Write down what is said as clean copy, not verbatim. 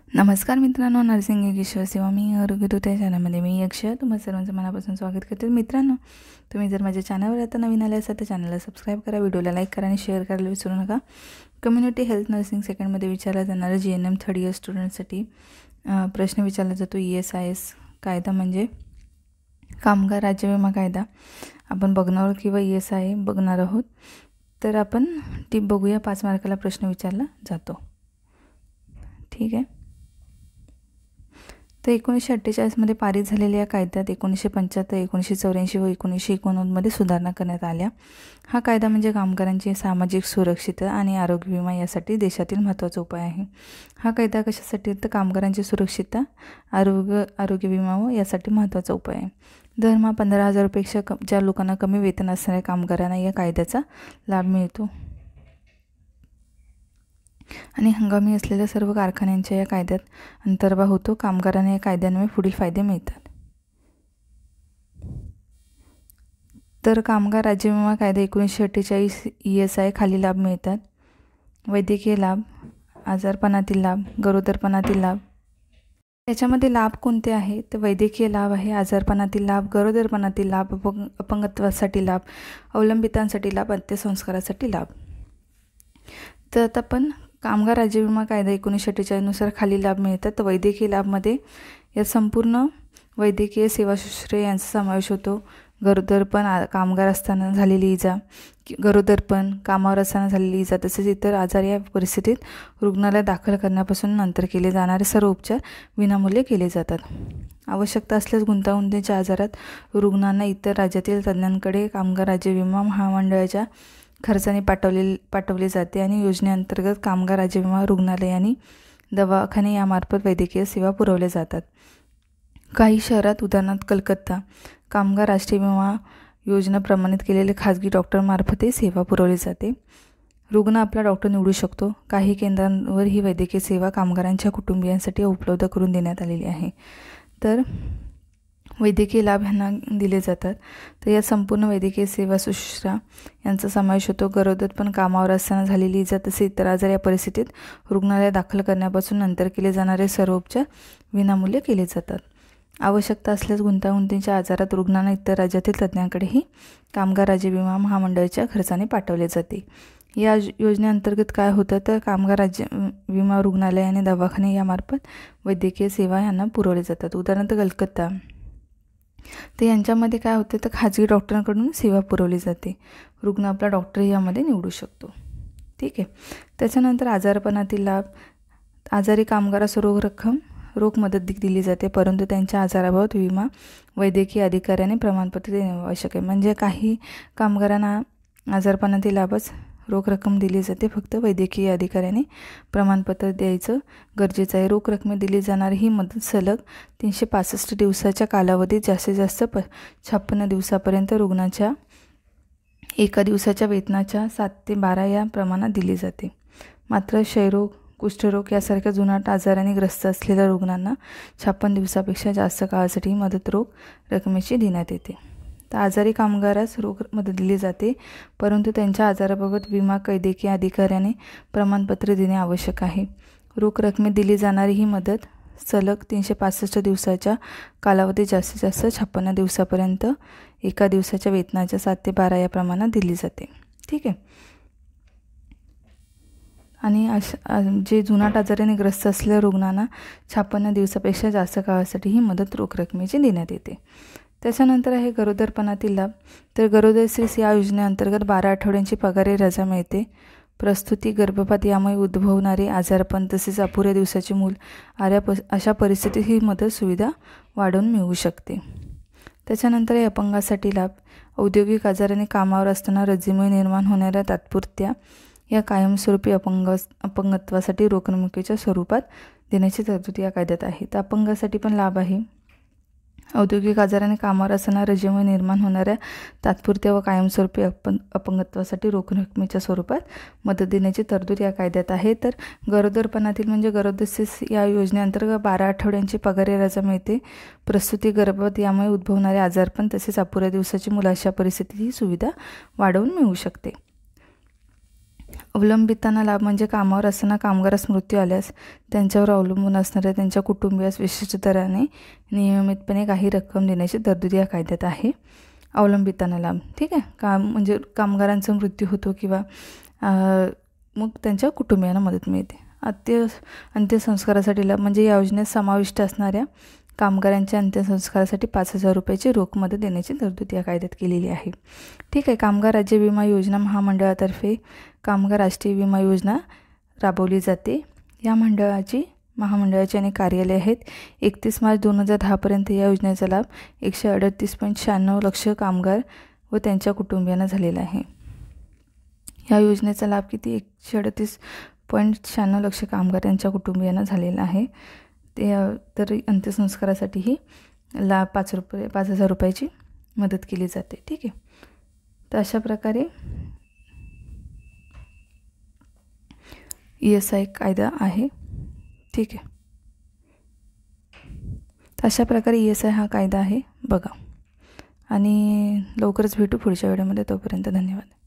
नमस्कार मित्रांनो, नर्सिंग एक ईश्वर सेवा मी आरोग्यदूत या चॅनलमध्ये मी अक्षय तुम्हा सर्वांचं मनापासून स्वागत करते। मित्रांनो, तुम्ही जर माझ्या चॅनलवर आता नवीन आले असाल तर चॅनलला सबस्क्राईब करा, व्हिडिओला लाईक करा आणि शेअर करायला विसरू नका। कम्युनिटी हेल्थ नर्सिंग सेकंडमध्ये विचारला जाणारा GNM थर्ड इयर स्टुडंटसाठी प्रश्न विचारला जातो। ESIS कायदा म्हणजे कामगार राज्य विमा कायदा आपण बघणार किंवा ESI बघणार आहोत। तर आपण टिप बघूया। 5 मार्काला प्रश्न विचारला जातो, ठीक आहे। तर 1948 मध्ये पारित झालेल्या या कायद्यात 1975, 1984 व 1989 मध्ये सुधारणा करण्यात आल्या। हा कायदा म्हणजे कामगारांची सामाजिक सुरक्षितता आणि आरोग्य विमा यासाठी देशातील महत्त्वाचा उपाय आहे। हा कायदा कशासाठी तर कामगारांची सुरक्षितता, आरोग्य विमा व यासाठी महत्त्वाचा उपाय आहे। दरमहा 15,000 पेक्षा ज्या लोकांना कमी वेतन असणाऱ्या कामगारांना या कायद्याचा लाभ मिळतो आणि हंगामी असलेल्या सर्व कारखान्यांच्या या कायद्यात अंतर्भाव होतो। कामगारांना या कायद्यामुळे पुढील फायदे मिळतात। तर कामगार राज्य विमा कायदा 1948 ESI खाली लाभ मिळतात। वैद्यकीय लाभ, आजारपणातील लाभ, गरोदरपणातील लाभ। याच्यामध्ये लाभ कोणते आहेत तर वैद्यकीय लाभ आहे, आजारपणातील लाभ, गरोदरपणातील लाभ, अपंगत्वासाठी लाभ, अवलंबितांसाठी लाभ, अंत्यसंस्कारासाठी लाभ। तर आता आपण कामगार राज्य विमा कायदा 1948 नुसार खाली लाभ मिळतात। तर वैद्यकीय लाभमध्ये या संपूर्ण वैद्यकीय सेवा शुश्रूषा यांचा समावेश होतो। गरोदरपण, कामगार असताना झालेली इजा, गरोदरपण, कामावर असताना झालेली इजा तसेच इतर आजार या परिस्थितीत रुग्णालयात दाखल करण्यापासून नंतर केले जाणारे सर्व उपचार विनामूल्य केले जातात। आवश्यकता असल्यास गुंतागुंतीच्या आजारात रुग्णांना इतर राज्यातील तज्ज्ञांकडे कामगार राज्य विमा महामंडळाच्या खर्चाने पाठवले जाते आणि योजनेअंतर्गत कामगार राज्य विमा रुग्णालय आणि दवाखाने यामार्फत वैद्यकीय सेवा पुरवल्या जातात। काही शहरात उदाहरणार्थ कलकत्ता कामगार राष्ट्रीय विमा योजना प्रमाणित केलेले खाजगी डॉक्टरमार्फतही सेवा पुरवली जाते। रुग्ण आपला डॉक्टर निवडू शकतो। काही केंद्रांवर ही वैद्यकीय सेवा कामगारांच्या कुटुंबियांसाठी उपलब्ध करून देण्यात आलेली आहे। तर वैद्यकीय लाभ ह्यांना दिले जातात। तर या संपूर्ण वैद्यकीय सेवा शुश्रूषा यांचा समावेश होतो। गरोदरपण, कामावर असताना झालेली इजा तसे इतर आजार या परिस्थितीत रुग्णालयात दाखल करण्यापासून नंतर केले जाणारे सर्व उपचार विनामूल्य केले जातात। आवश्यकता असल्यास गुंतागुंतीच्या आजारात रुग्णांना इतर राज्यातील तज्ज्ञांकडेही कामगार राज्य विमा महामंडळाच्या खर्चाने पाठवले जाते। या योजनेअंतर्गत काय होतं तर कामगार राज्य विमा रुग्णालय आणि दवाखाने यामार्फत वैद्यकीय सेवा यांना पुरवले जातात। उदाहरणार्थ कलकत्ता तर यांच्यामध्ये काय होते तर खाजगी डॉक्टरांकडून सेवा पुरवली जाते। रुग्ण आपला डॉक्टर यामध्ये निवडू शकतो, ठीक आहे। त्याच्यानंतर आजारपणातील लाभ, आजारी कामगारास रोख मदत दिली जाते, परंतु त्यांच्या आजाराबाबत विमा वैद्यकीय अधिकाऱ्याने प्रमाणपत्र देणे आवश्यक आहे। म्हणजे काही कामगारांना आजारपणातील लाभच रोख रक्कम दिली जाते, फक्त वैद्यकीय अधिकाऱ्याने प्रमाणपत्र द्यायचं गरजेचं आहे। रोख रकमेत दिली जाणारी ही मदत सलग 365 दिवसाच्या कालावधीत जास्तीत जास्त 56 दिवसापर्यंत रुग्णाच्या एका दिवसाच्या वेतनाच्या 7 ते 12 या प्रमाणात दिली जाते। मात्र क्षयरोग, कुष्ठरोग यासारख्या जुनाट आजाराने ग्रस्त असलेल्या रुग्णांना 56 दिवसापेक्षा जास्त काळासाठी मदत रोख रकमेची देण्यात येते। तर आजारी कामगारास रोख मदत दिली जाते, परंतु त्यांच्या आजाराबाबत विमा वैद्यकीय अधिकाऱ्याने प्रमाणपत्र देणे आवश्यक आहे। रोख रकमेत दिली जाणारी ही मदत सलग 365 दिवसाच्या कालावधीत जास्तीत जास्त 56 दिवसापर्यंत एका दिवसाच्या वेतनाच्या 7 ते 12 या प्रमाणात दिली जाते, ठीक आहे। आणि जे जुनाट आजाराने ग्रस्त असलेल्या रुग्णांना 56 दिवसापेक्षा जास्त काळासाठी ही मदत रोख रकमेची देण्यात येते। त्याच्यानंतर आहे गरोदरपणातील लाभ। तर गरोदर स्त्रीस या योजनेअंतर्गत 12 आठवड्यांची पगारी रजा मिळते। प्रसूती, गर्भपात यामुळे उद्भवणारे आजारपण तसेच अपुऱ्या दिवसाचे मूल अशा परिस्थितीत ही मदत सुविधा वाढवून मिळू शकते। त्याच्यानंतर आहे अपंगासाठी लाभ। औद्योगिक आजाराने कामावर असताना रजेमुळे निर्माण होणाऱ्या तात्पुरत्या या कायमस्वरूपी अपंगत्वासाठी रोख रकमेच्या स्वरूपात देण्याची तरतूद या कायद्यात आहे। तर अपंगासाठी पण लाभ आहे। औद्योगिक आजाराने कामावर असताना रजेमुळे निर्माण होणाऱ्या तात्पुरत्या व कायमस्वरूपी अपंगत्वासाठी रोख रकमेच्या स्वरूपात मदत देण्याची तरतूद या कायद्यात आहे। तर गरोदरपणातील म्हणजे गरोदर या योजनेअंतर्गत 12 आठवड्यांची पगारी रजा मिळते। प्रसूती, गर्भपात यामुळे उद्भवणारे आजारपण तसेच अपुऱ्या दिवसाची मुलं अशा परिस्थितीत ही सुविधा वाढवून मिळू शकते। अवलंबितांना लाभ म्हणजे कामावर असताना कामगारास मृत्यू आल्यास त्यांच्यावर अवलंबून असणाऱ्या त्यांच्या कुटुंबियास विशिष्ट दराने नियमितपणे काही रक्कम देण्याची तरतूद या कायद्यात आहे. अवलंबितांना लाभ, ठीक आहे. म्हणजे कामगारांचा मृत्यू होतो किंवा मग त्यांच्या कुटुंबियांना मदत मिळते. अंत्यसंस्कारासाठी लाभ म्हणजे या योजनेत समाविष्ट असणाऱ्या कामगारांच्या अंत्यसंस्कारासाठी 5,000 रुपयाची रोख मदत देण्याची तरतूद या कायद्यात केलेली आहे. ठीक आहे. कामगार राज्य विमा योजना महामंडळातर्फे कामगार राष्ट्रीय विमा योजना राबवली जाते. या महामंडळाची अनेक कार्यालये आहेत. 31 मार्च 2010पर्यंत या योजनेचा लाभ 138.96 लक्ष कामगार व त्यांच्या कुटुंबियांना झालेला आहे. या योजनेचा लाभ किती 138.96 लक्ष कामगार त्यांच्या कुटुंबियांना झालेला आहे. ते तर अंत्यसंस्कारासाठीही लाभ 5,000 रुपयाची मदत केली जाते. ठीक आहे. तर अशा प्रकारे ESI कायदा आहे. ठीक आहे. तर अशा प्रकारे ESI हा कायदा आहे बघा. आणि लवकरच भेटू पुढच्या व्हिडिओमध्ये. तोपर्यंत धन्यवाद.